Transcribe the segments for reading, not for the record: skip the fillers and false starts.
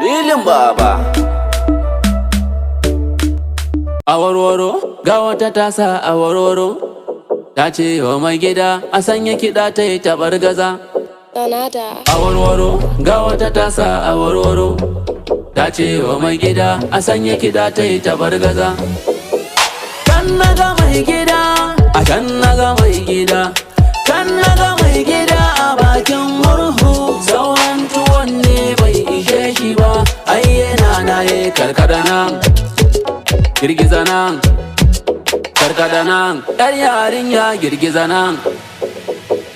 Lilin baba. A warwaro ga wata tasa a warwaro, ta ce wa mai gida a sanya kiɗa ta yi taɓar gaza. A warwaro ga wata tasa a warwaro, ta ce wa mai gida a sanya kiɗa ta yi taɓar gaza. Kan na ga mai gida, a kan na ga mai gida, kan na ga mai gida a bakin murhu. Sauran tuwon ne bai ishe shi ba, ai yana na ye karkada nan, girgiza nan, karkada nan, yar yarinya girgiza nan.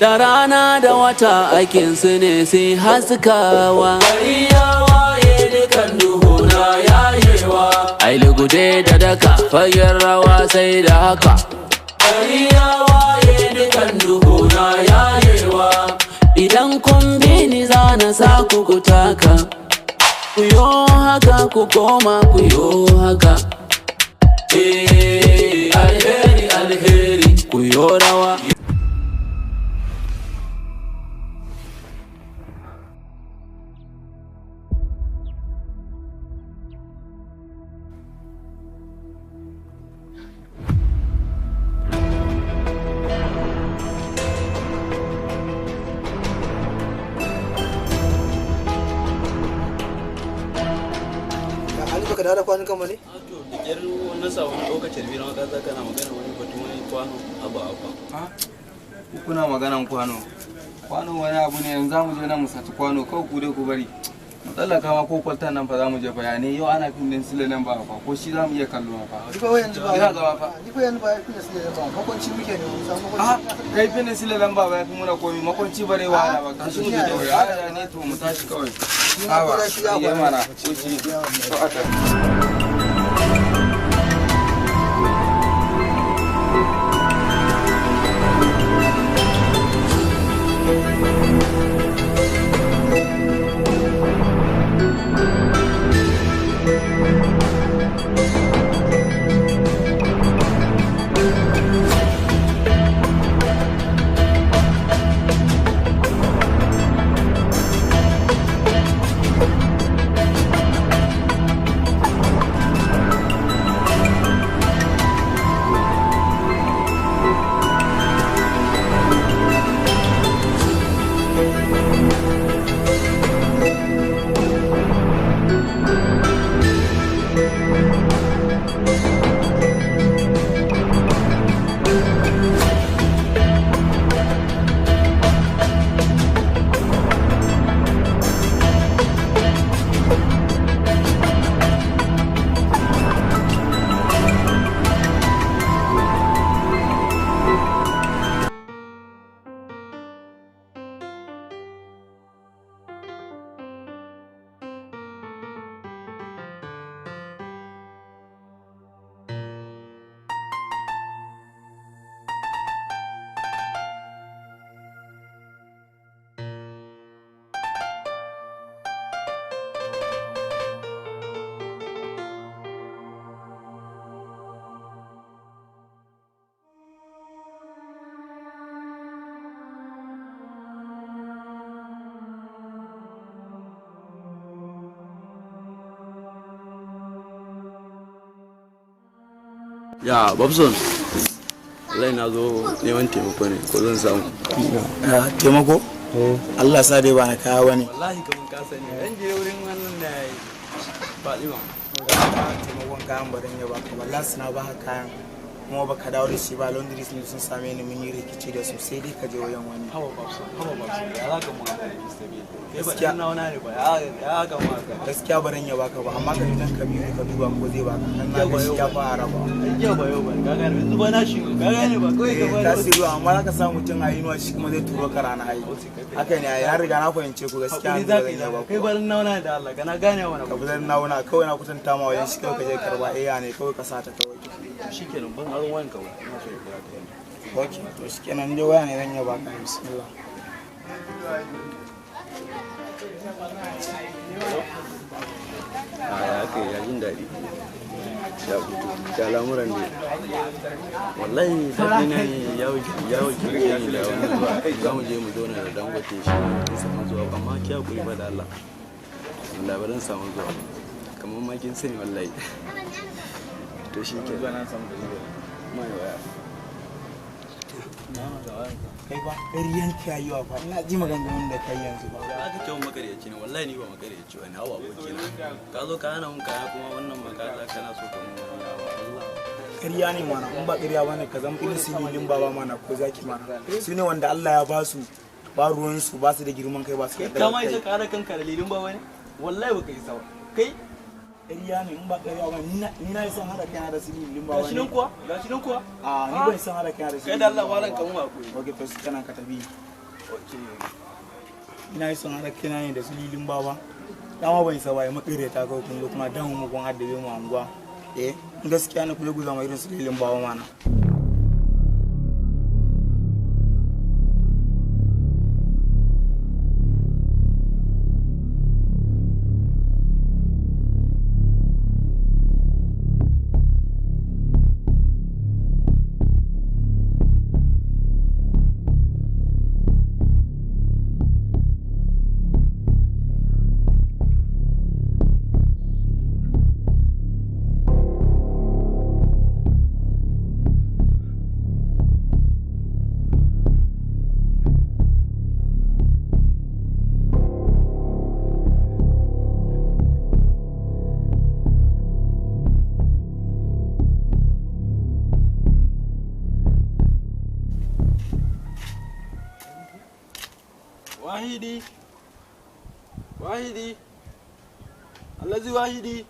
Da rana da wata aikinsu ne sai haskawa. Gari ya waye dukan duhu na yayewa, ai lugude da daka fagen rawa sai da haka. Gari ya waye dukan duhu na yayewa, idan kun bi ni za na sa ku taka. Ku yo haka ku koma ku yo haka. Alheri alheri ku yo rawa. Baka da kwanukan mu ne? To da kyar wannan sabon lokacin biyu na wata kana magana wani batun wani kwano abu. Kuna maganan kwano. Kwano wani abu ne yanzu zamu je nan mu saci kwano kawai ku dai ku bari. Mu tsallaka ma ko kwaltan nan fa zamu je bayanai yau ana fin din sile nan ba fa ko shi zamu iya kallo fa. Ni fa yanzu ba. Ina gaba fa. Ni fa yanzu ba fin sile nan ba. Makonci muke ne mu samu makonci. Kai fin sile nan ba ya fi muna komi makonci bare wahala ba. Tashi mu je kawai. Ya ne to mu tashi kawai. Awa. Ya mana. Kuci. To aka. Ya Babson, wallahi na zo neman taimako ne ko zan samu. Taimako? Allah sa dai ba na kaya wani. Wallahi kaman ka sani dan je wurin wannan da yayi Fatima. Taimakon kayan ba dan ya baka wallahi suna ba kayan kuma baka dawo da shi ba laundry sun same ni mun yi rikici da su sai dai ka je wajen wani. Hawa Babson, ya za ka mu da Mr. Gaskiya na wani ne ba ya ga ma ka. Gaskiya ba dan ya baka ba amma ka dan ka biyu ka duba ko zai baka dan na ga shi ya fara ba. Yau ba ka gane yanzu ba na shi ka gane ba kai ka ba. Tasiru amma zaka samu mutum a yinuwa shi kuma zai turo ka rana ai. Haka ne ya riga na fahimce ku gaskiya za ka yi ba kai barin nauna da Allah kana gane wannan ka bazan nauna kawai na kutanta ma wajen shi kawai ka je karba ya ne kawai ka sata kawai shikenan ban harin wayan kawai ina so ya kira ka okay to shikenan dai waya ne zan ya baka bismillah ya kai ya jin daɗi ya fito da lamuran ne wallahi daɗi na ne ya wuce ne da wannan ba za mu je mu zauna da dangote shi ne sama zuwa amma kiya kuri ba da Allah wallahi ba zan samu zuwa kamar ma kin sani wallahi to shi ke zuwa na samu da mai waya kai ba ƙaryan kayiwa fa ina ji maganganun da kai yanzu ba aka ce makaryaci ne wallahi ni ba makaryaci wani hawa aboki na ka zo ka hana mun kaya kuma wannan makata kana so ka mun ƙarya ne mana in ba ƙarya bane ka zama irin sibilin baba mana ko zaki mana su ne wanda Allah ya ba su ba ruwan su ba su da girman kai ba su da kama ita ka hada kanka da lilin baba ne wallahi baka yi sawa kai ƙarya ne in ba ƙarya ba ni na yi son hada kai da sibilin baba gashi nan kuwa a ni bai son hada kai da sibilin kai da Allah waran ka mu akwai oke to su kana ka tabi ina yi son hada kai ne da sibilin baba dama bai saba ya makare ta ga kun kuma damu mu kun haddabe mu anguwa gaskiya ne ku guza mai irin sibilin baba mana wahidi allazi wahidi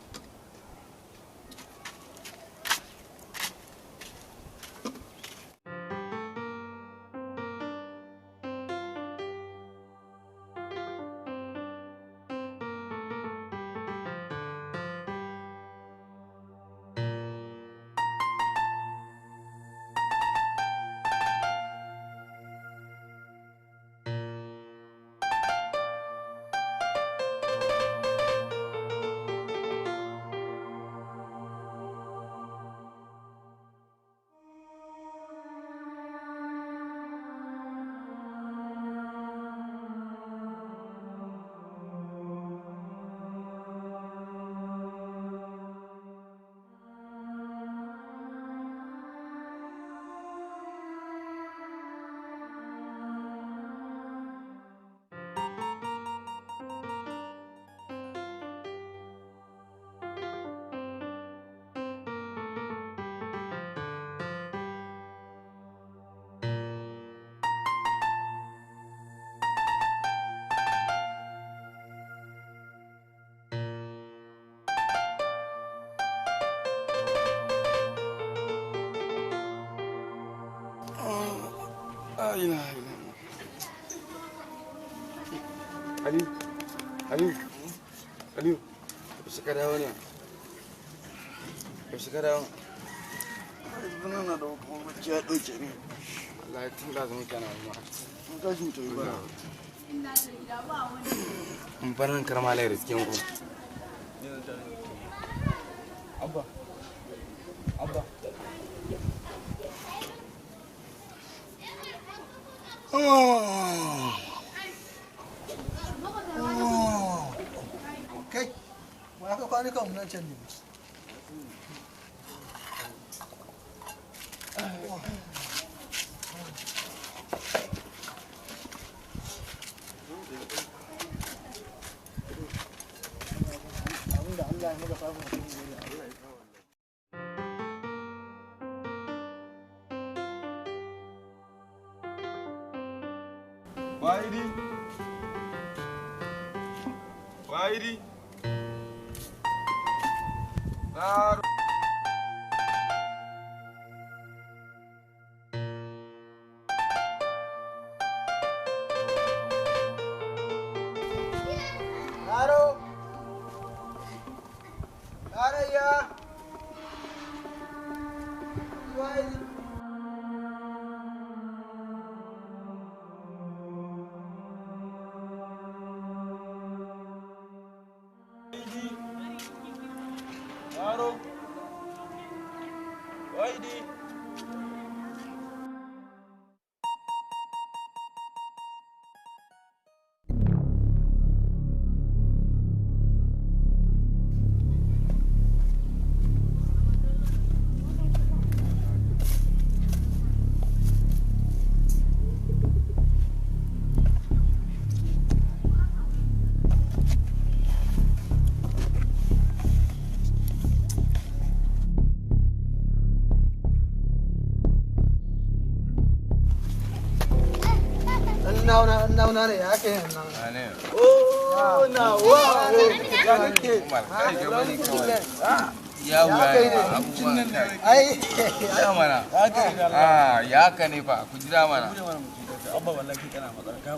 Aliyu, yaushe ka dawo ne? Yaushe ka dawo? Bana na da kuma bacci ya ɗauke ni. Allah tun da zama kana zuwa. Mun tashi mu tafi bara. In farin karma lai riskin ku. abba abba kai ma ka kwana kan nan can ne abinda Allah ya maka samu Wahidi. Yaro ya Wahidi Yaro. nauna ne ya kai nan. ne Oh, na wa. Ya kake. Umar kai ga bani kawai ya wuya abubuwan kai Ai. ya mana ya ka ne fa ku jira mana Abba wallahi kana matsala ka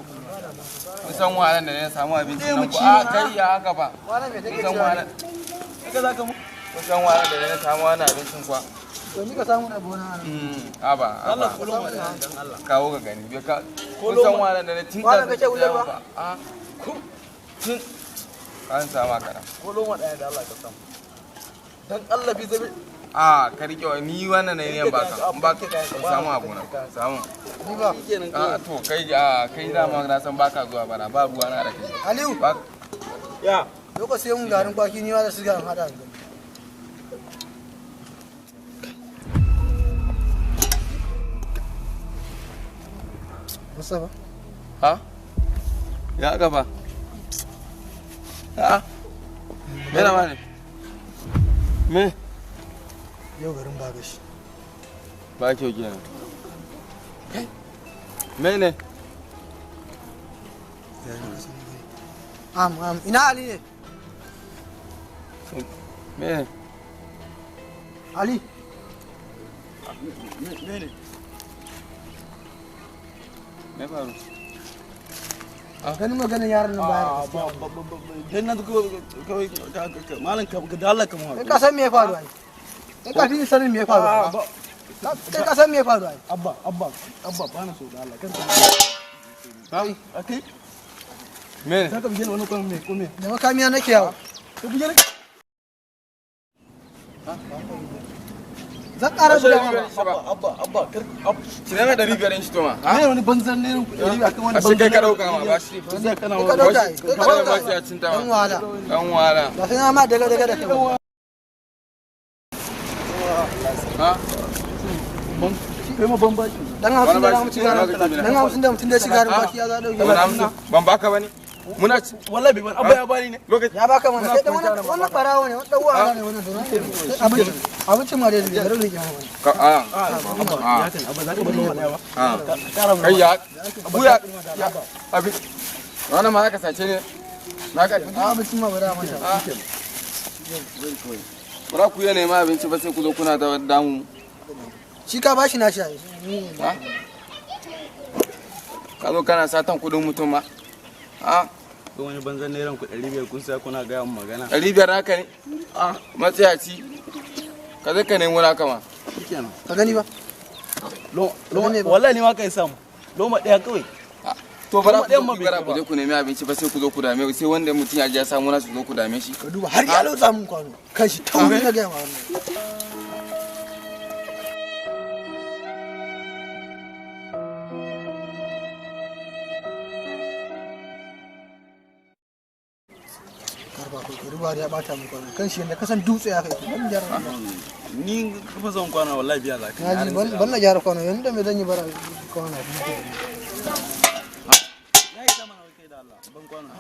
kun san wahalar da ne samu abincin nan ku kai ya haka fa Wala me take kun san cewa? wahalar ka zaka mu. kun san wahalar da ne samu wannan abincin kwa To ni ka samu da bona nan. aba Allah kullum wa dan Allah. kawo ga gani bai ka kun san wahalar da ne tun Wala da kake wular ba? tun an sama kana Kullum wa da Allah ka samu. Dan Allah bi zabi. ka rike wa ni wannan ne yan baka in baka samu abu na samu Ni ba. to kai kai da ma na san baka zuwa bara ba ruwa na da kai Aliyu. Ya. Lokacin sai mun garin kwaki ni ma da siga hada. Musa ba? ya gaba me na mane me Yau garin ba gashi. ba kyau kenan me ne Ina Ali ne? me ne Ali. me faru Ganin maganin yaran nan ba. Dan na kawai malam ka da Allah ka mu. Kai ka san me ya faru ai? Kai ka fi sanin me ya faru. Kai ka san me ya faru ai? Abba ba na so da Allah kan kai akai me ne ka bige wani kome Da makamiya nake yawo. ka bige Zan ƙara buga abba kar cire mai 500 shi to ma ne wani banzan ne kudi akan wani a sai kai ka dauka ma ba shi sai kana ka dauka ai. Kai ka ba dauka. shi ya cinta Dan ma wahala. dan wala Ba sai na ma daga da kai. kai ma bambaci Dan 50 da mutum garin. Dan 50 da mutum da shi garin baki ya za dauke. ban baka bane muna wallahi bai abba ya bani ne lokaci Ya baka mana kai dan wannan barawo ne, wannan wahala ne wannan. Abincin ma da garin rike mana. ka ya kan abba zaka bani wani ba kai ya buya abi wannan ma haka sace ne na ka Abincin ma ba da mata. bara ku ya nema abinci ba sai ku zo kuna da damu Shi ka bashi na shayi. ka zo kana satan kudin mutum ma ko wani banzan ne ranku 500 kun sai kuna ga mun magana 500 naka ne matsayaci ka zai ka nemi naka ma shikenan Ka gani ba? wallahi ni ma kai samu loma daya kawai to bara ku Kuma ɗayan ma zo bai bara ku je ku nemi abinci ba sai ku zo ku dame sai wanda mutum ya je ya samu na su zo ku dame shi Ka duba har ya lotsa mun kwano. Kan shi tauri na ga ma wannan. Ruwa ya bata mu kwano. Kan shi yanda kasan dutse ya kai. Ban gyara. ni fa zan kwana wallahi biya zaka Na ji ban na gyara kwano. Yanda me zan yi bara kwano. yayi sama na kai da Allah ban kwana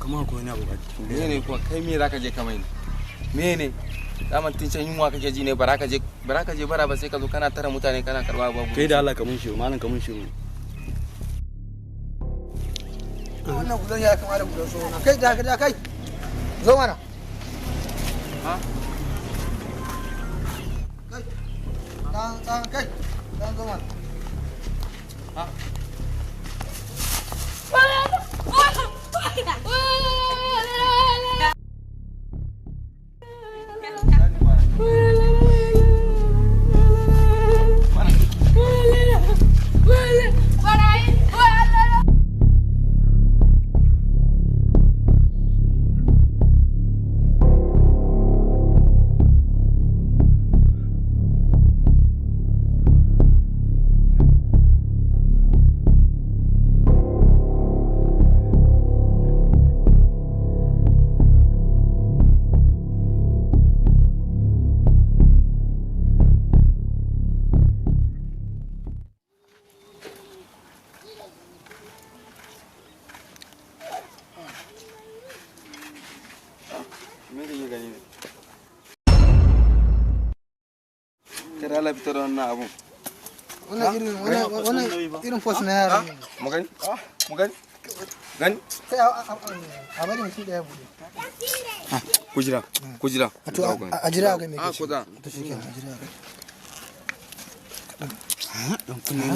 kamar ko wani abu ba cikin me ne kuma kai me zaka je kamar ni me ne daman tun can yunwa kake ji ne bara ka je bara ba sai ka zo kana tara mutane kana karba babu kai da Allah ka mun shiru malam ka mun shiru Wannan gudan ya kama da gudan so. Kai da kai. Zo mana. Kai. Kai. Dan zo mana. Allah fita da wannan abun. Wannan irin post na yara ne. Mu gani? Gani? Sai a bari mutum ɗaya bude. Ku jira. A jira ga me kace. Ku za. To shikenan a jira ga.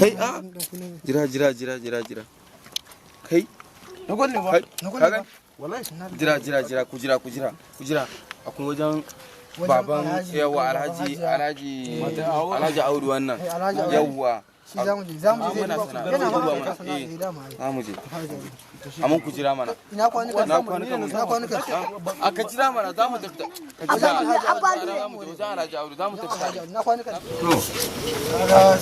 Kai jira. Kai. Na gode ba. Wallahi Jira ku jira. Akwai wajen baban yawa Alhaji Audu wannan. Yawa. shi zamu je yana mu je amma ku jira mana ina kwanuka aka jira mana za mu tafi zamu je wajen Alhaji Audu za mu tafi ina kwanuka to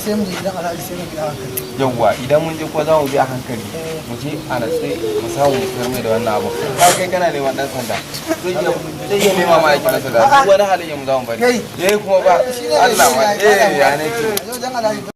sai mu je idan Alhaji sai mu bi a hankali yawa idan mun je ko za mu bi a hankali mu je a natsi mu samu mu karme da wannan abu kai kana neman dan sanda zai iya nema ma aikin sanda duk wani halin ya mu za mu bari yayi kuma ba Allah ma ya ne wajen Alhaji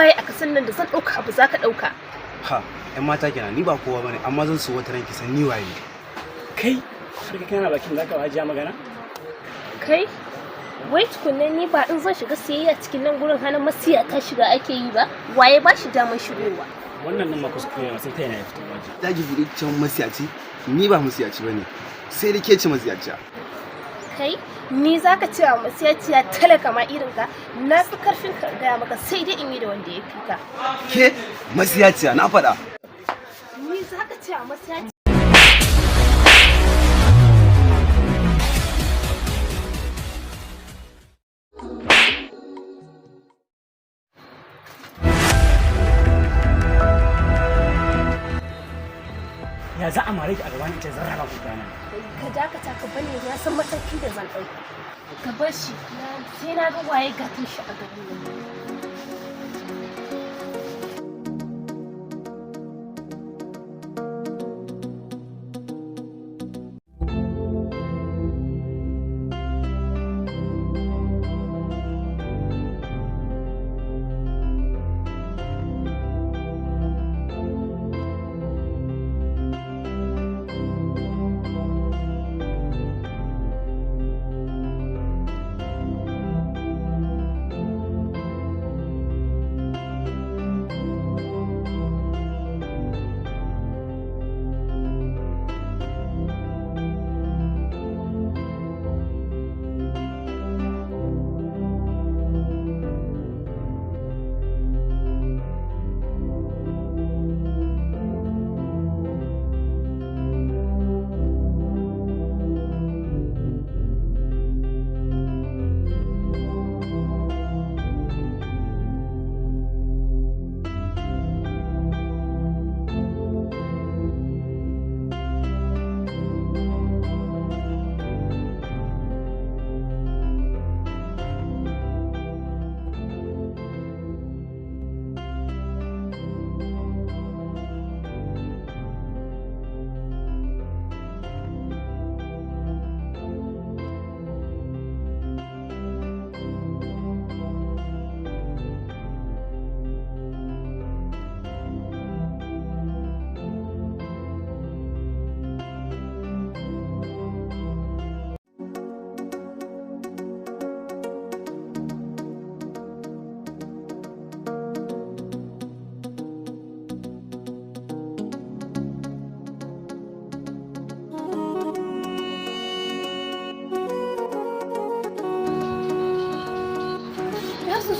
waye a kasan nan da zan dauka abu zaka dauka ha ƴan mata kenan ni ba kowa bane amma zan so wata ranki san ni waye kai Shirka kana bakin da aka hajiya magana? Kai, wai tukunna ni ba in zan shiga siyayya cikin nan gurin hana masiya ta shiga ake yi ba? Waye ba shi damar shigowa? Wannan nan ma kuskure sai ta yana ya fito waje. Zaki bude can masiyaci? Ni ba masiyaci bane. Sai da ke ce masiyaciya. Kai, ni zaka ce wa masiyaciya talaka ma irin ka? Na fi karfin ka gaya maka sai dai in yi da wanda ya fi ka. Ke masiyaciya na faɗa. Ni zaka ce wa masiyaciya Ya za a mare ki a gaban ita zan raba ku gana. ka dakata ka bane ya san mataki da zan ɗauka. Ka bar shi sai na ga waye gatin shi a gaban ni.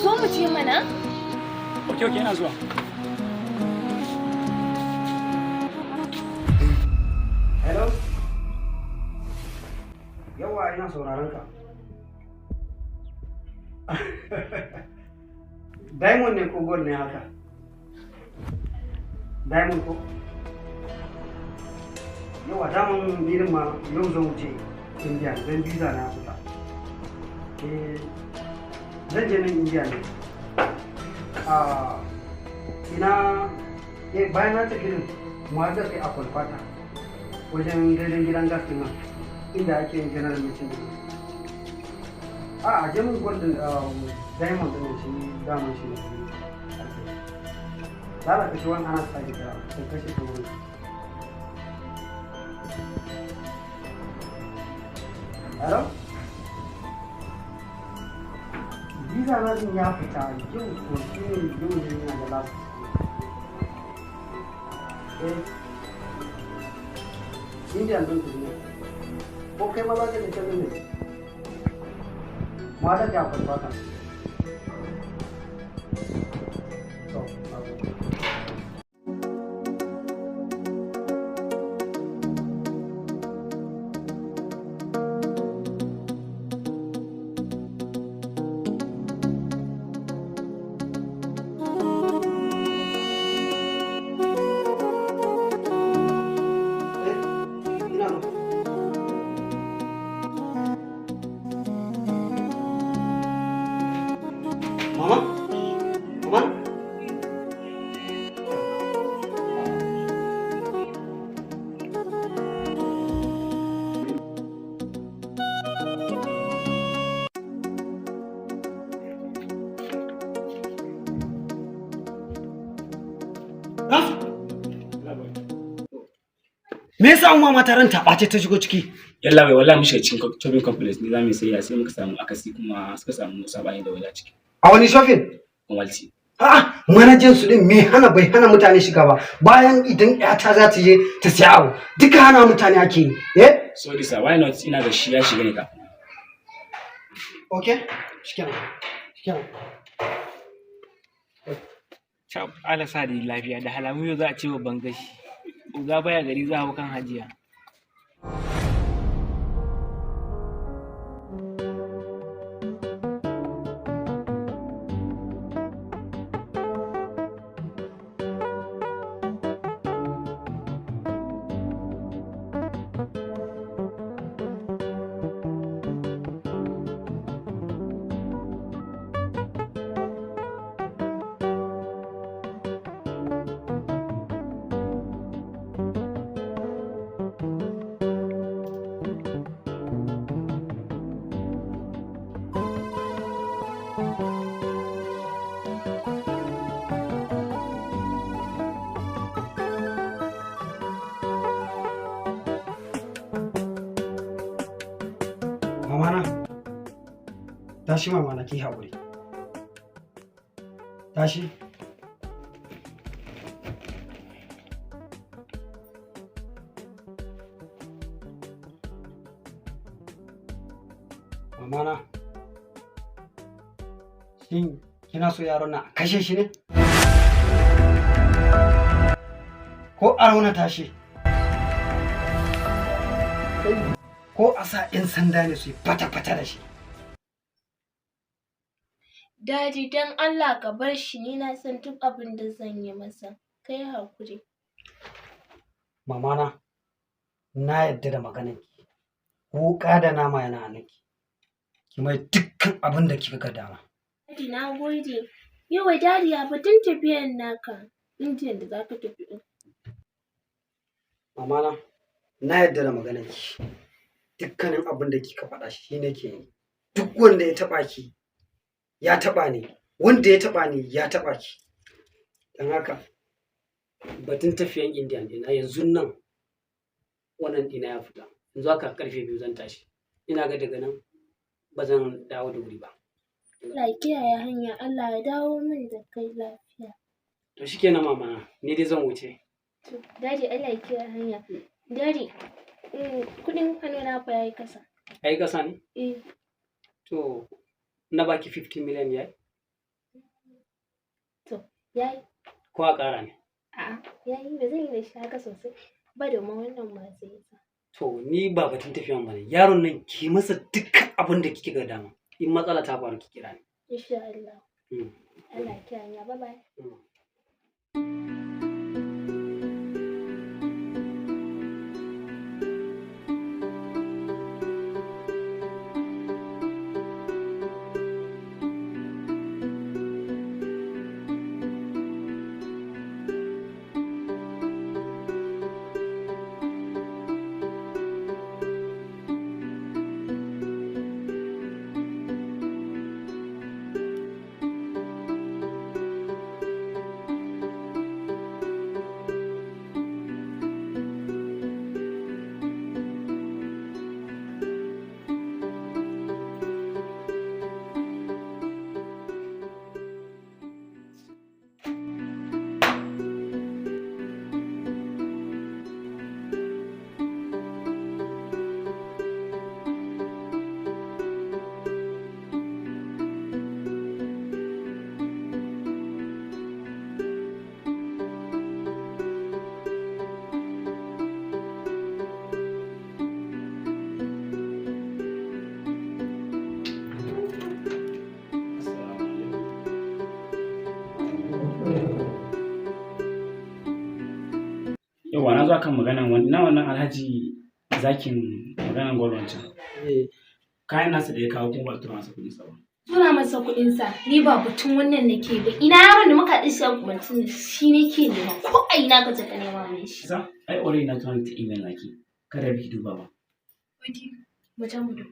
Zo mu je mana. Okay, ina zuwa. Hello? Yawa ina sauraron ka. Diamond ne ko gold ne haka? Diamond ko? Yawa daman nirin ma yau zan wuce India don visa na fita. Zan je nan India ne. Bayan na tafi din mu haɗa kai a Kolkata wajen daidai gidan gas din nan inda ake yin general meeting din. A jamin golden diamond din shi daman shi ne. Lalata shi wani ana tsaki da kai kashe ta wurin. Hello? Visa na din ya fita yau ko shi ne yau ne yana da last. Indian din ne. Ko kai ma za ka je ne? Ma da ya fata. Me yasa umma mata ran ta ɓace ta shigo ciki? Yalla bai wallahi mu shiga cikin shopping complex ne zamu sai sai muka samu akasi kuma suka samu sabani da wani a ciki. A wani shopping? Kumalti. A'a, manajan su din me hana bai hana mutane shiga ba bayan idan ƴata za ta je ta siya abu duka hana mutane ake yi. Sorry sir, why not ina ga shi ya shiga ne kafin. Okay, shikenan. Ala sa da lafiya da halamu yau za a ce babban gashi. Uga baya gari za a hau kan hajiya. Mamana, tashi mamana ki haƙuri. Tashi. Mamana, shin kina so yaron na a kashe shi ne? Ko a raunata shi? Ko a sa 'yan sanda ne su yi fata-fata da shi? Daji don Allah ka bar shi, ni na san duk abin da zan yi masa. Kai hakuri. Mamana, na yarda da maganarki. Wuƙa da nama yana hannunki. Ki mai dukkan abin da kika ga dama. Dadi na gode. Yawa dadi ya batun tafiyan naka. Indiyan da za ka tafi ɗin. Mamana, na yarda da maganarki. Dukkanin abin da kika faɗa shi ne ke yi. Duk wanda ya taɓa ki, ya taɓa ni. Wanda ya taɓa ni, ya taɓa ki. Don haka, batun tafiyan indiyan ɗina yanzu nan wannan ɗina ya fita. Yanzu haka ƙarfe 2 zan tashi. Ina ga daga nan ba zan dawo da wuri ba. Allah ya kiyaye hanya, Allah ya dawo min da kai lafiya. To shikenan mama, ni dai zan wuce. Dadi Allah ya kiyaye hanya. Dadi, kuɗin hannuna fa yayi kasa. Yayi kasa ne? Eh. To, na baki 50 million yayi? To, yayi. Ko a ƙara ne? A'a, yayi ba zan yi da shi haka sosai. Ba da ma wannan ba zai yi. To, ni ba batun tafiyan ba ne. Yaron nan ki masa dukkan abin da kike ga dama. In matsala ta faru ki kira ni. Insha Allah. Allah ya kiyaye hanya. Bye bye. Yauwa na zo kan maganan wannan alhaji zakin maganan gwalwancin. Kayan nasa da ya kawo kuma ba tura masa kuɗi sa ba. Tura masa kuɗin sa, ni ba batun wannan nake ba. Ina yaron da muka haɗu shi a kumancin shi nake nema ko a ina ka taka nema mai shi. Sa, ai already na tura ta email naki. Kada bi duba ba. Okay, mu je mu duba.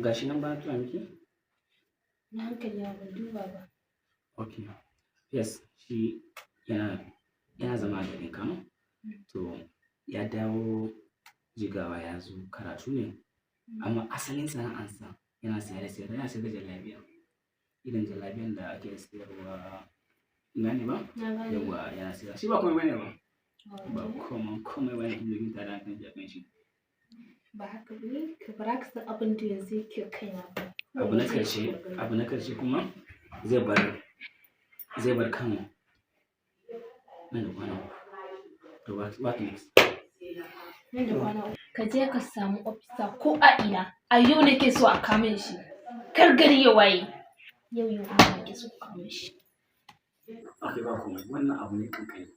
Gashi nan ba tura miki? Na hankali ba duba ba. Okay. Yes, shi yana zama a garin Kano. To ya dawo Jigawa ya zo karatu ne. Amma asalin sana'ansa yana sayar da jallabiya. Irin jallabiyan da ake sayarwa gane ba? Yawwa yana sayar. Shi ba komai bane ba. Ba komai bane kuma yin tada kan jakan shi. Ba haka bane, ka bara ka san abin da yanzu yake kaina ba. Abu na karshe kuma zai bar Kano nan da kwana uku. To what next? Nan da kwana uku. Ka je ka samu ofisa ko a ina. A yau nake so a kame shi. Kar gari ya waye. Yau kuma nake so a kame shi. Okay, ba komai. Wannan abu ne kankani.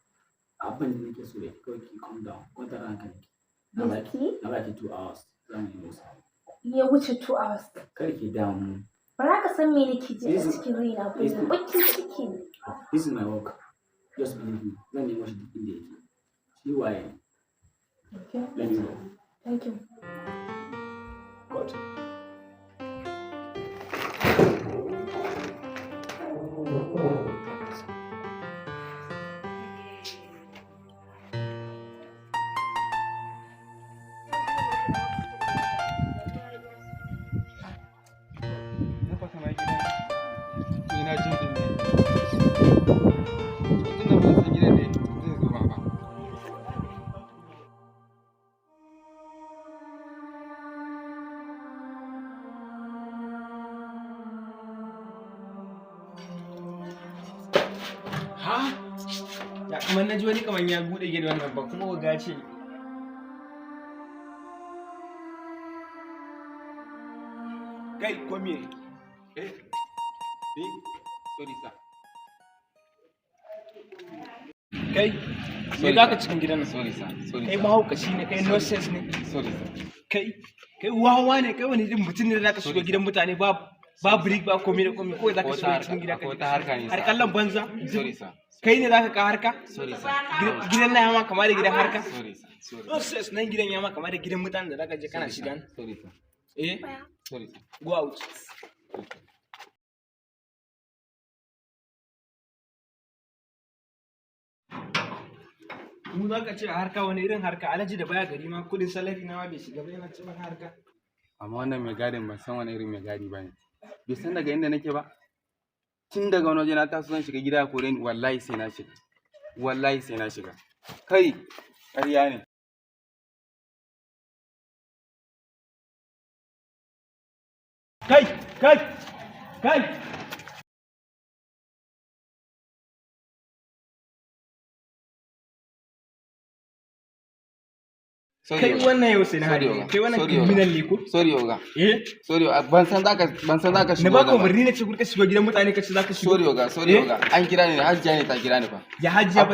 Abin da nake so ya kawai ki calm down. Kwantar hankali. Na baki 2 hours. Zan yi musa. Ya wuce 2 hours. Kar ki damu. Bara ka san me nake ji a cikin raina kullum. Bakin ciki ne. This is my work. Just believe me. Zan nemo shi duk inda yake. Shi waye? Okay. Let me go. Thank you. God. Ya kamar na ji wani kamar ya bude gida wannan ba kuma ga ce. Kai ko me? Sorry sir. Kai me za ka cikin gidan nan? Sorry sir. Kai mahaukaci ne, kai nonsense ne. Sorry sir. Kai wawa ne, kai wani irin mutum ne da zaka shigo gidan mutane ba brick ba komai da komai, kawai zaka shigo cikin gida ka. Wata harka ne. Harkallan banza. Sorry sir. Kai ne zaka ka harka? Sorry sir. Gidan na yama kamar da gidan harka? Sorry sir. Nonsense nan gidan yama kamar da gidan mutanen da zaka je kana shiga. Sorry sir. Sorry sir. Go out. Mu za ka ce a harka wani irin harka alhaji da baya gari ma kudin salari na ma bai shiga ba yana ce wani harka. Amma wannan mai gadin ban san wani irin mai gadi ba ne. Bai san daga inda nake ba. Tun daga wani waje na taso zan shiga gida kore ni wallahi sai na shiga. Wallahi sai na shiga. Kai ƙarya ne. Kai! Kai wannan yau sai na hari. Kai wannan criminal ne ko? Sorry oga. Sorry ban san zaka shigo. Na baka umarni ne ce gurka shigo gidan mutane kace zaka shigo. Sorry oga. An kira ni Hajiya ne ta kira ni fa. Ya Hajiya ba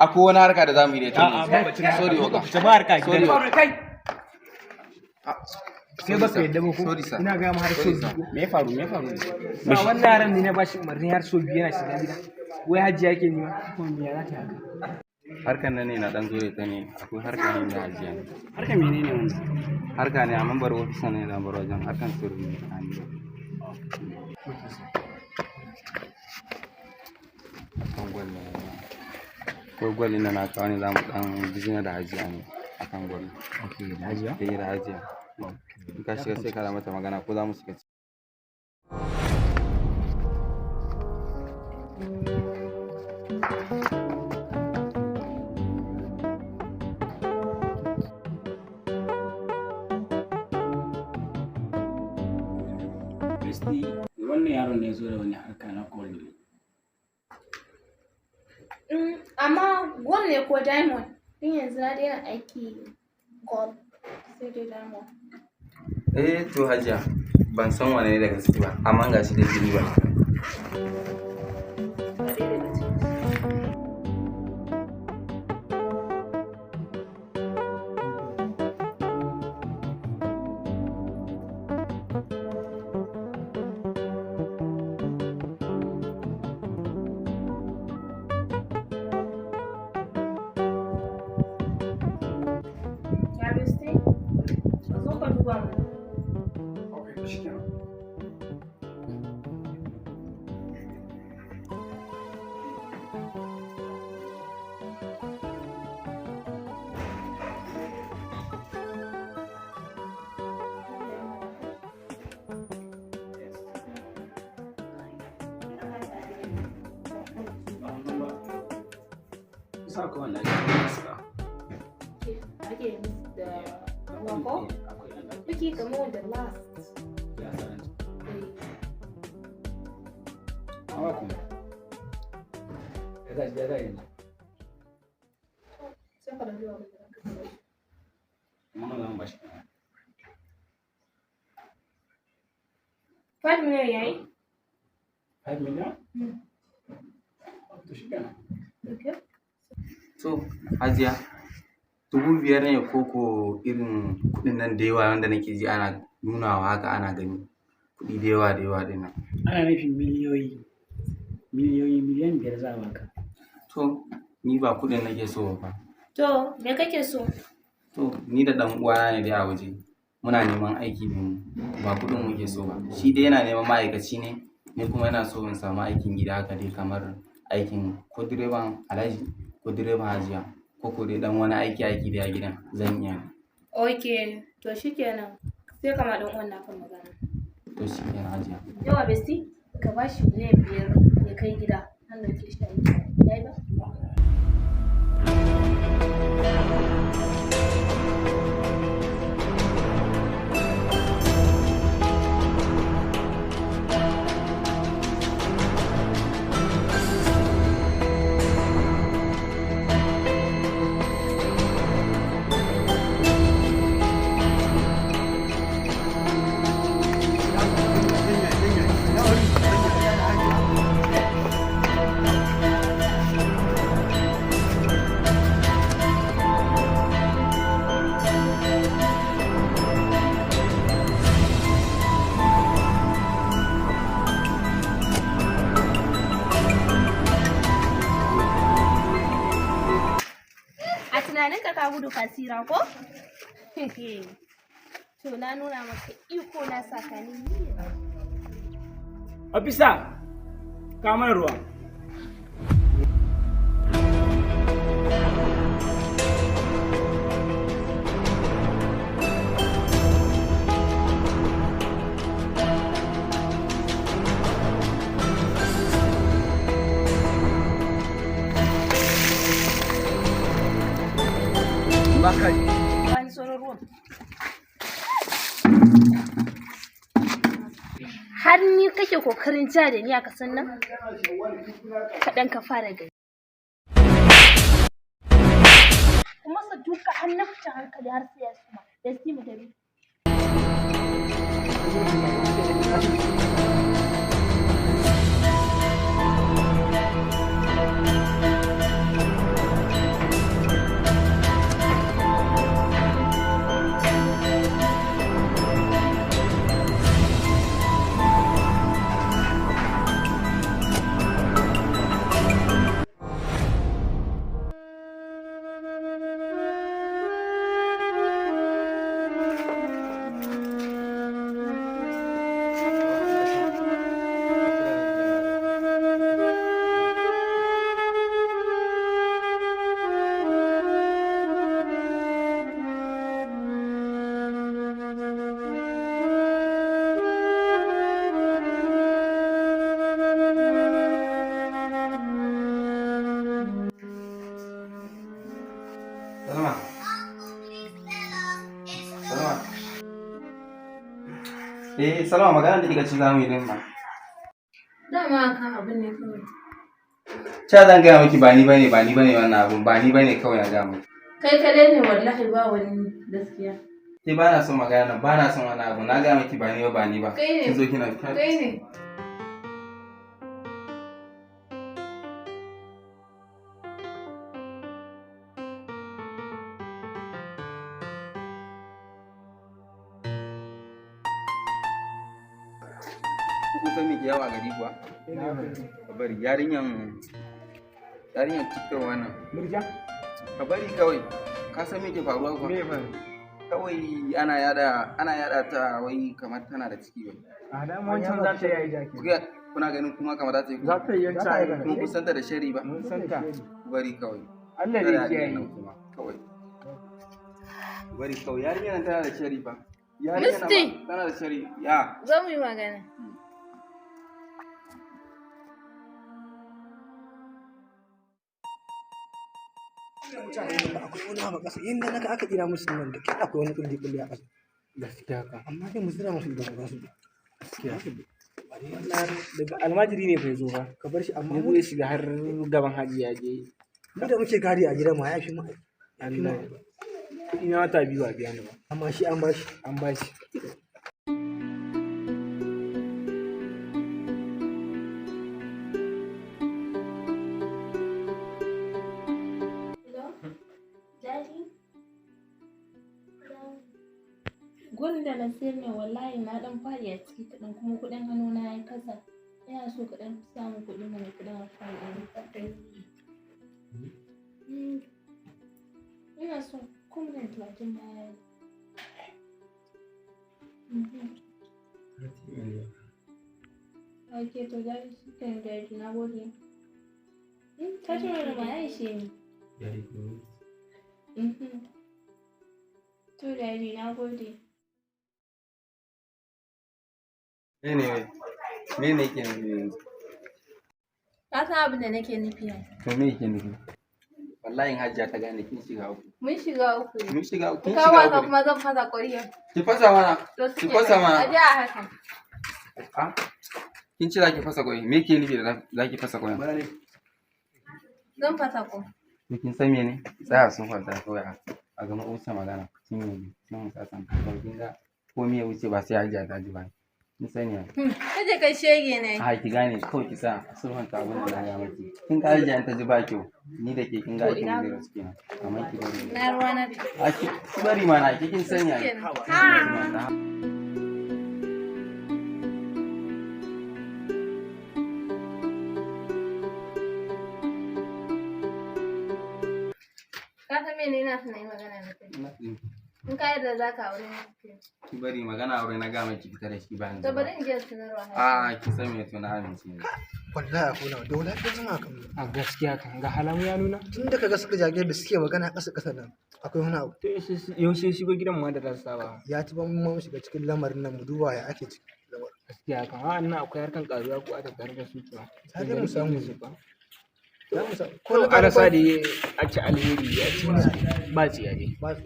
akwai wani harka da zamu yi da ita. Sorry oga. Ba harka gidan. Kai. Sai ba ka yadda ba ko? Ina ga mu har so me ya faru? Ba wannan yaran ne na bashi umarni har so biyu yana shiga gida. Wai Hajiya yake ni ma ko me ya zata haka? Harkan nan ne na dan zo da ta ne akwai harka ne da Hajiya ne. Harka menene wannan? Harka ne amma bar ofisa ne da bar wajen harkan sirri ne a ni. Ko gwal ne na kawo ne za mu dan bizina da Hajiya ne akan gwal. Okay, da Hajiya? Da Hajiya. In ka shiga sai ka mata magana ko za mu shiga. Wannan yaron ne zo da wani harka na kwallo. Amma gold ne ko diamond? Din yanzu na daina aiki gold sai dai diamond. To Hajiya ban san wane ne da gaske ba amma ga shi da jini ba. sa akwai wannan da suka. Ake da wako? Kuki kamar da last. Ya san. Awa kuma. Ya ga yanzu. Sai ka da zuwa. Mama zan bashi. 5 million yayi? 5 million? To shi kenan. Okay. So, Hajiya, 5,000 ne koko irin kuɗin nan da yawa wanda nake ji ana nunawa haka ana gani. Kuɗi da yawa din nan. Ana nufin miliyoyi miliyan 5 za a baka. To, ni ba kuɗin nake so ba. To, me kake so? To, ni da ɗan uwana ne dai a waje. Muna neman aiki ne ba kuɗin muke so ba. Shi dai yana neman ma'aikaci ne, ni kuma yana so in samu aikin gida haka dai kamar aikin ko direban Alhaji ko direban Hajiya ko dai dan wani aiki da a gidan zan iya. Okay, to shikenan. Sai ka ma ɗan uwan naka magana. To shikenan Hajiya. Yawa besti, ka bashi miliyan 5 ya kai gida. An dauke shi aiki. Yayi ba? Tunaninka ka gudu kasira ko? To na nuna maka iko na sakani. Ofisa, kamar ruwa. Wani tsoron ruwan. Har ni kake kokarin ja da ni a kasan nan? Kaɗan ka fara gani. Kuma sa duka har na fita hankali har sai ya suma. Da su mu tabi. Salama magana da kika ci zamu yi din ma. Dama kan abin ne kawai. Cha zan gaya miki ba ni bane wannan abun ba ni bane kawai na ga miki. Kai kadai ne wallahi ba wani gaskiya. Ke ba na son magana ba na son wani abu na gaya miki ba ni ba. Kai ne. Kin zo kina Kai ne. Kun san me ke yawa gari kuwa? Ka bari yarinyan TikTok wannan. Murja? Ka bari kawai. Ka san me ke faruwa kuwa? Me ba? Kawai ana yada ta wai kamar tana da ciki wai. A da wancan za ta yi jaki. Kuna ganin kuma kamar za ta yi. Za ta yi yanta. Kuma kun santa da shari ba? Mun santa. Bari kawai. Allah ne kiyaye. Kawai. Bari kawai yarinyar tana da shari fa. Misti. Tana da shari. Ya. Zo mu yi magana. mutane ba akwai wani abu ƙasa yanda naka aka kira musu nan da kai akwai wani kulli a ƙasa gaskiya ka amma dai mu zira musu idan ba su gaskiya daga almajiri ne bai zo ba ka bar shi amma ya zo ya shiga har gaban hajiya je mu da muke gadi a gidan ma ya fi mu Allah kuɗi na wata biyu a biya ni ba amma shi an bashi an bashi Gurin da na sayar ne wallahi na dan faɗi a ciki kaɗan kuma kuɗin hannu na ya kasa. Ina so kaɗan samu kuɗi mana kuɗin alfahari. Ina so kuma 30 baya. Ok, to gari shi kan gari na gode. Ka ci mana ma ya ishe ni. To gari na gode. Me ne yake nufi yanzu? Ka san abin da nake nufi yanzu. To me yake nufi? Wallahi in Hajiya ta gane kin shiga uku. Mun shiga uku. Mun shiga uku. Ka wasa kuma zan fasa ƙwarya. Ki fasa mana. Ki fasa mana. A ji a haka. Ah? Kin ce za ki fasa ƙwai. Me yake nufi da za ki fasa ƙwai? Zan fasa ƙwai. Kin san me ne? Tsaya sun kwanta kawai a gama wuce magana. Kin yi kin mu sasanta. Kin ga ko me ya wuce ba sai Hajiya ta ji ba. Kin sani ya? Kaje kai shege ne. A ki gane kawai ki sa sulhun ta abin da na ga miki. Kin ga Hajiya ta ji ba kyau. Ni da ke kin ga kin da gaskiya. Amma ki bari. Na ruwa na da. A ki bari mana kin sani ya? Ka san mene ina son na yi magana da kai. In ka yarda za ka aure ni. Ki bari magana aure na gama ki fita da shi ba ni. To bari in je sanarwa. A ki san me to na amince ne. wallahi akwai na dole ka zama kan a gaskiya kan ga halamu ya nuna tun da kaga suka jage da suke magana ƙasa ƙasa nan akwai wani abu to yaushe shigo gidan ma da saba ya ci ban mu shiga cikin lamarin nan mu duba ya ake ciki lamarin gaskiya kan a nan akwai harkan karuwa ko a tattare da su kuwa ta dai mu samu su ba ko a rasa da a ci alheri ya ci ba tsiya ne ba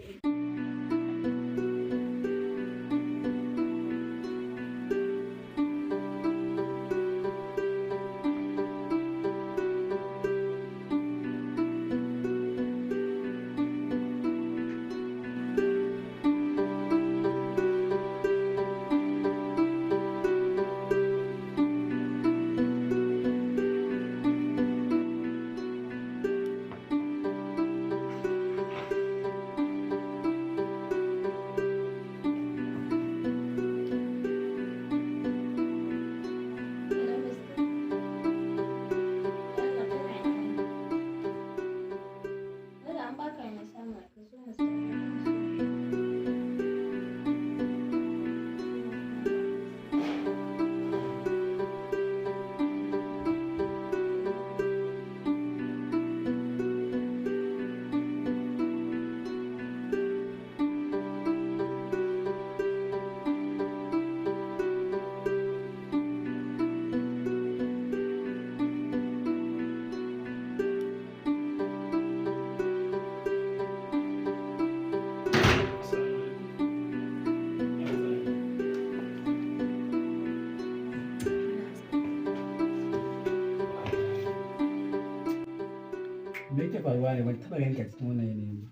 me yake faruwa ne ban taɓa ganin ka cikin wannan yanayin ba.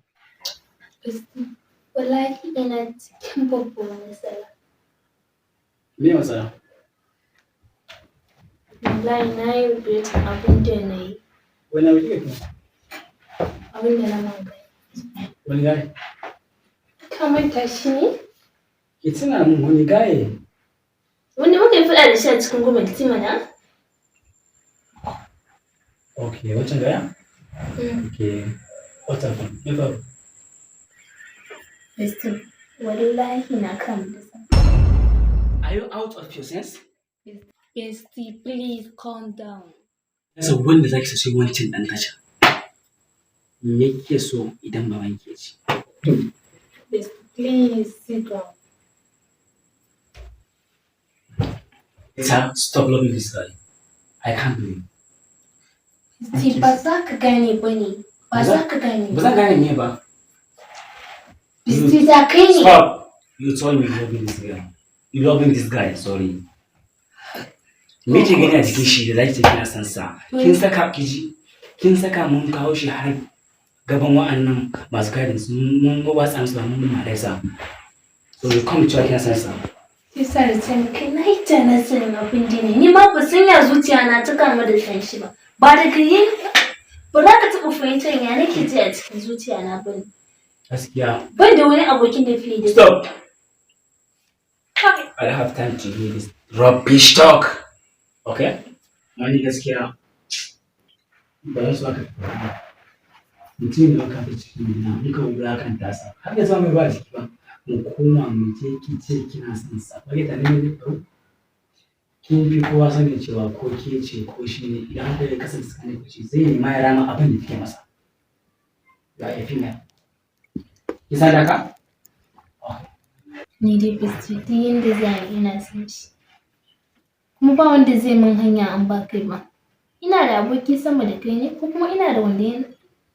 Wallahi ina cikin babban matsala. Me matsala? Wallahi na yi regret abin da na yi. Wani abu kika tuna? Abin da na manta. Wani gaye? Ka manta shi ne? Ki tuna min wani gaye? Wanda muka yi faɗa da shi a cikin gwamnati mana? Ok, wancan gaya? Ok, what's happened? Me faru? Bestie, wallahi na kan da sa. Are you out of your sense? Bestie, please calm down. Yasa wanda zaki sa sai wancan dan tasha. Me yake so idan baban ke ci? Bestie, please sit down. Sir, stop loving this guy. I can't believe. Bestie, ba za ka gane ba ne. Ba za ka gane. Ba zan gane me ba. Bisti za kai ne. Stop. You told me you loving this guy. You loving this guy, sorry. Me ce gani a jikin shi da zaki ce kina san sa. Kin saka kiji. Kin saka mun kawo shi har gaban wa'annan masu guidance mun ba san su mun mare sa. So you come to kina san sa. Kisa da ce kai na hita na sanin abin dine. Ni ma ba sun ya zuciya na ta kama da san shi ba. Ba da kai ba za ka taɓa fahimtar ya nake ji a cikin zuciya na bane. Gaskiya. Ban da wani abokin da fiye da. Stop. I don't have time to hear this rubbish talk. Okay? Wani gaskiya ba zan so aka mutum da aka fi cikin na muka wura kan tasa har da zama ba jiki ba mu koma mu je ki ce kina son sa bari ta nemi faru kin bi kowa sanin cewa ko ke ce ko shi ne idan haka ya kasance tsakanin ku ce zai nema ya rama abin da kike masa ya yi fina ki sadaka Ni dai bisti duk yanda za a ina son shi. Kuma ba wanda zai min hanya an ba kai ba. Ina da aboki sama da kai ne ko kuma ina da wanda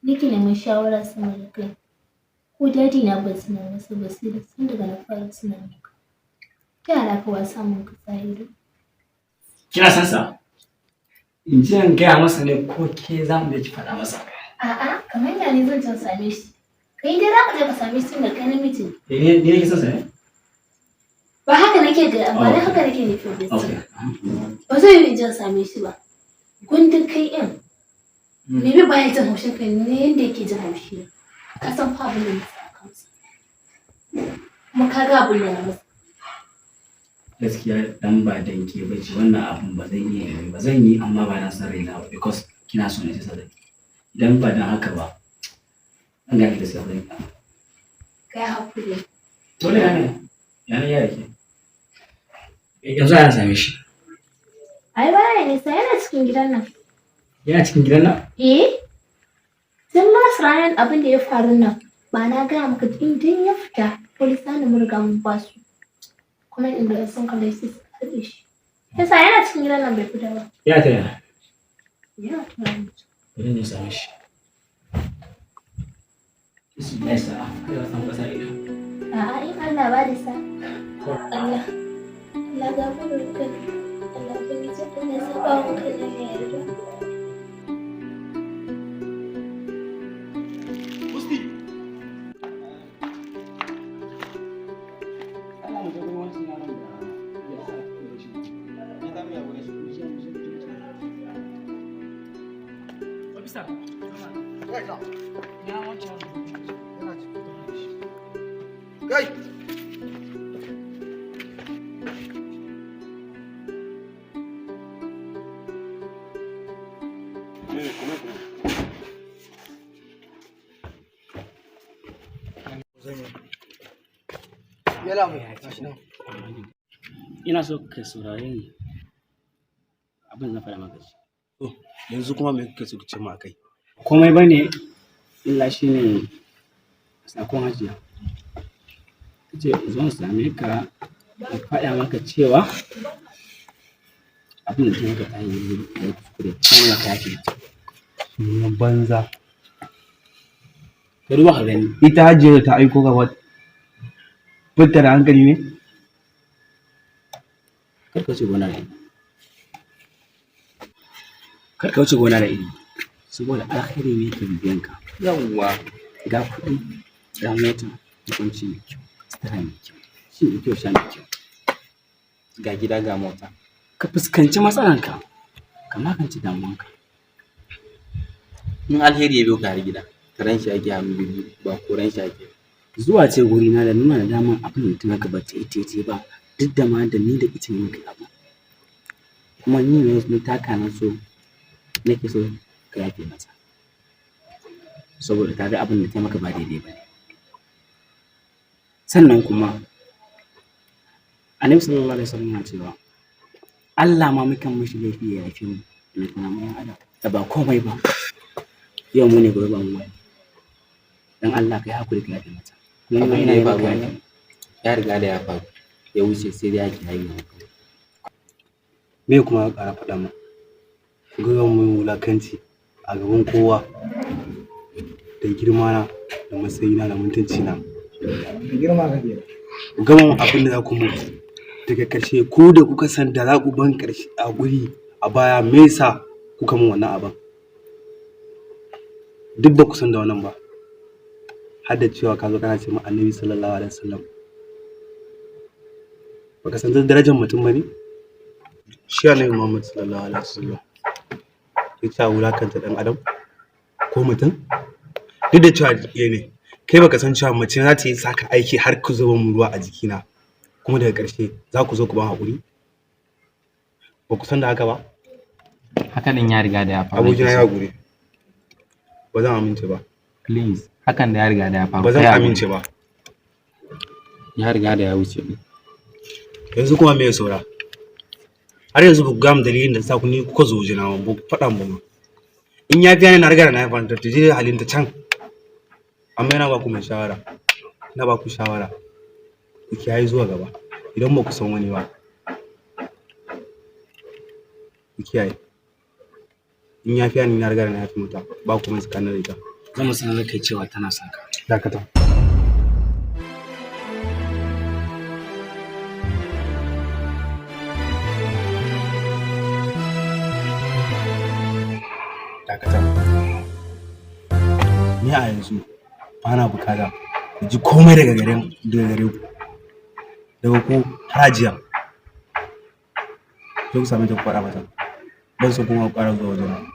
nake neman shawara sama da kai. Ko dadi na ba suna masa basira sun daga na fara suna maka. Ta yara ka wasa mun ka ido. kina san sa in ji an gaya masa ne ko ke za mu je ki faɗa masa A'a kamar ya ne zan can same shi. Kai dai za ka je ka same shi da kai namiji. ne ne ke san sa ne Ba haka nake ga ba da haka nake nufi bisti. Ba zai yi jan same shi ba. Gundin kai in. Me bi baya jin haushin kai ne yanda yake jin haushi. Ka san fa abin da nake a kansa. Kuma ka ga abin da na masa. gaskiya dan ba dan ke bace wannan abun ba zan iya yi ba zan yi amma ba na san raina ba because kina so ne ta sadaki idan ba dan haka ba an ga ki da sai Kai hakuri. dole ne yana yake yanzu ana same shi Ai baya nisa yana cikin gidan nan. yana cikin gidan nan Tun last ranar abin da ya faru nan ba na gaya maka idan ya fita polisa ne mun riga mun ba su. Kuma inda sun kalle shi su karɓe shi. Yasa yana cikin gidan nan bai fita ba. ya ta yana Yana tunani. bari ne same shi Isu ya sa kada san kasa ina A'a in Allah ba da sa. Allah. Allah ga mu da kai. Allah kun yi tsaka ne saba mu kai ne ya yarda. Kai! Yala mu gashi nan. ina so ka saurare ni abin na faɗa maka To, yanzu kuma me kake so ka ce ma kai? komai bane illa shine sakon hajiya ce zan same ka in faɗa maka cewa abin da ta ta yi da kuskure kuma ka yake Sunan banza. ka duba ka gani Ita hajiyar ta aiko gaba. Fitta da hankali ne? kar ka wuce gona da iri kar ka wuce gona da iri saboda alkhairi ne ke bibiyan ka Yawwa. ga kuɗi ga mota hukunci mai kyau sutura mai kyau shi mai kyau sha mai kyau Ga gida ga mota. ka fuskanci matsalanka ka magance damuwanka In alheri ya biyo ka har gida. Karen shi ake hannu biyu ba koren shi ake. zuwa ce gurina da nuna da daman abin da mutum haka ba ta yi ba duk da ma da ni da ita ne muka abu kuma ni ne na taka na so nake so ka yafe masa saboda ka ga abin da ta maka ba daidai ba ne sannan kuma annabi sallallahu alaihi wasallam ya cewa Allah ma mukan mishi laifi ya yafe mu na kuma mun adam da ba komai ba yau mu ne gobe ba mu wani dan Allah kai hakuri ka yafe mata kuma ina yi maka yafe Ya riga da ya faru. Ya wuce sai dai ake haihuwa. Me kuma ka ƙara faɗa mu? Gurin mu wulakanci a gaban kowa. da girma na da matsayina da mutunci na. Girma ka ke. Ku gama abin da za ku mutu. Daga ƙarshe ko da kuka san da za ku ban ƙarshe a guri a baya me yasa kuka min wannan abin? Duk ba ku san da wannan ba. Har da cewa ka zo kana ce min Annabi sallallahu alaihi wasallam. Baka san darajar mutum ba ne? Shi Annabi Muhammad sallallahu alaihi wasallam ya ce wulakanta ɗan adam ko mutum? Duk da cewa ne kai baka san cewa mace za ta yi saka aiki har ku zuba mu ruwa a jikina kuma daga ƙarshe za ku zo ku ban haƙuri? Ba ku san da haka ba? Haka din ya riga da ya faru. Abokina ya haƙuri. Ba zan amince ba. Please, hakan da ya riga da ya faru. Ba zan amince ba. Ya riga da ya wuce. Yanzu kuma me ya saura? Har yanzu ba ku gama dalilin da sa ku ni kuka zo jina ba ku faɗa mu. In ya fiya na riga da na ya fanta ta je halin ta can. Amma yana ba ku mai shawara. Na ba ku shawara. Ku kiyaye zuwa gaba. Idan ba ku san wani ba. Ku kiyaye. In ya fiya ni na riga da na ya fi mata ba ku mai tsakanin da ita. Zan sanar da kai cewa tana son ka. Dakata. Dakata. Ni a yanzu ba na bukata da ji komai daga gare ku. Daga ku harajiya. Zo ku same ta ku faɗa mata. Ban so kuma ku ƙara zuwa wajen.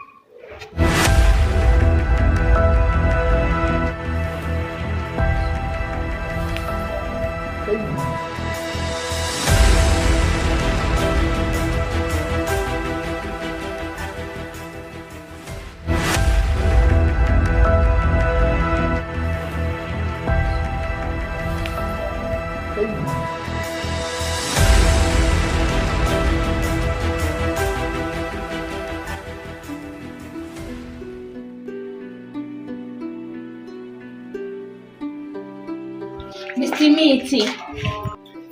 Mr. Mete.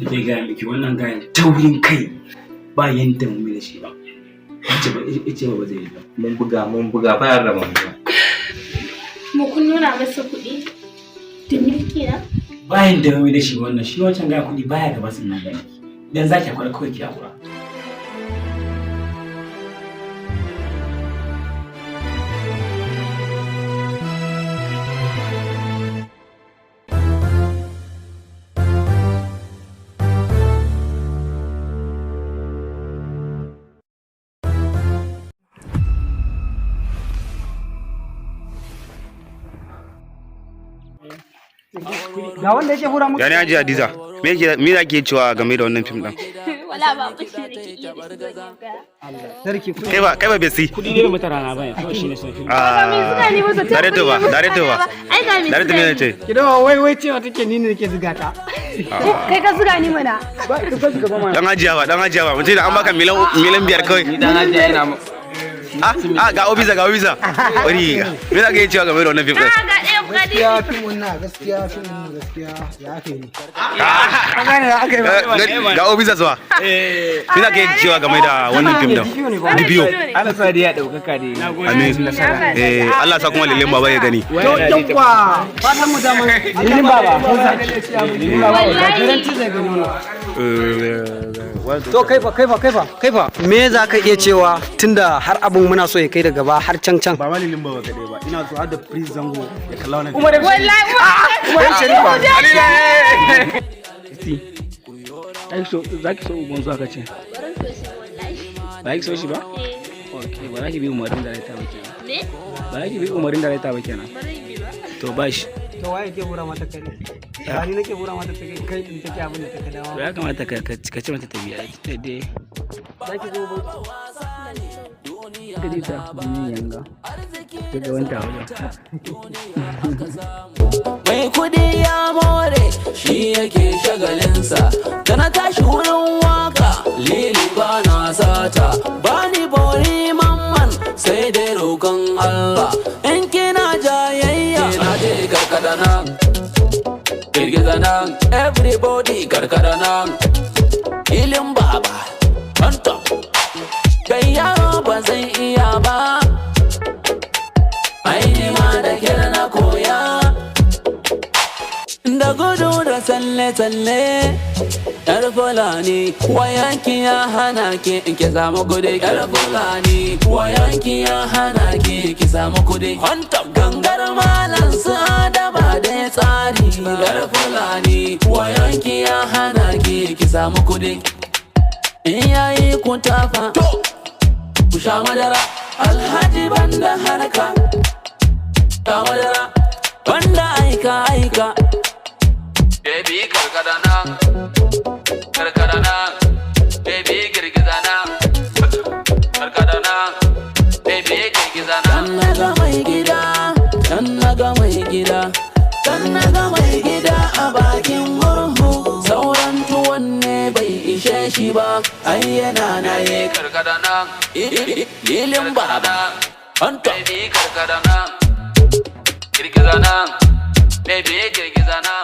Nake gaya miki wannan gayan taurin kai ba yanda mu da shi ba. Ice ba zai yi ba. Mun buga bayar da mun buga. Mu kun nuna masa kuɗi da mulki na? Bayan da mu da shi wannan shi wancan gaya kuɗi baya gaba sun nan gani. Idan za ki akwai kawai ki akura. Ga wanda yake hura muku. Yani Haji Hadiza, me ake cewa game da wannan fim din? Wala ba ku shi nake iya Sarki ku. Kai ba besi. Kudi ne mata rana bane, kawai shine son fim. Dare to ba. Ai ga mi. Dare to me ce? Ki dawo wai cewa take ni ne nake zuga ta. Kai ka zuga ni mana. Ba ka so zuga ba ma. Dan Hajiya ba. Mutum da an baka miliyan 5 kawai. Ni dan Hajiya ina ga obisa. Ori, me za ka yi cewa game da wannan fim din? Gaskiya fim wannan gaskiya ya ake ni. Ga obisa zuwa. Me za ka yi cewa game da wannan fim din? Dibiyo. Allah sa dai ya daukaka dai. Amin. Allah sa kuma lilin baba ya gani. Yawwa, fatan mu da mun lilin baba. Garanti zai gani wannan. To kaifa me za ka iya cewa tunda har abun muna so ya kai da gaba har can ba malilin ba kadai ba ina so har da prince zango ya kalla wannan wallahi ai so zaki so uban zuwa kace ba ki so shi ba okay ba za ki bi umarin da ta ba kenan Me? ba za ki bi umarin da ta ba kenan to ba shi to waye ke hura mata kai ba ni nake hura mata kai din take abin da take dawo ya kamata ka ce mata tabiya ita dai zaki zo ba gari ta ni yanga daga wanta wajen mai kudi ya more shi yake shagalinsa da na tashi wurin waka lili ba na sata ba ni bori mamman sai dai roƙon Allah in kina jayayya na je karkada nan girgiza nan everybody karkada nan ilin baba on top kai yaro ba zai iya ba ai ni ma da kira na koya tsalle-tsalle yar fulani wayanki ya hana ki in ki samu kudi yar fulani wayanki ya hana ki ki samu kudi gangar malam su adaba da tsari yar fulani wayanki ya hana ki ki samu kudi in yayi ku tafa ku sha madara alhaji banda harka sha madara banda aika baby karkadana baby girgizana karkadana baby girgizana dan naga mai gida a bakin murhu sauran tuwon ne bai ishe shi ba ai yana naye karkadana lilin baba baby karkadana girgizana baby girgizana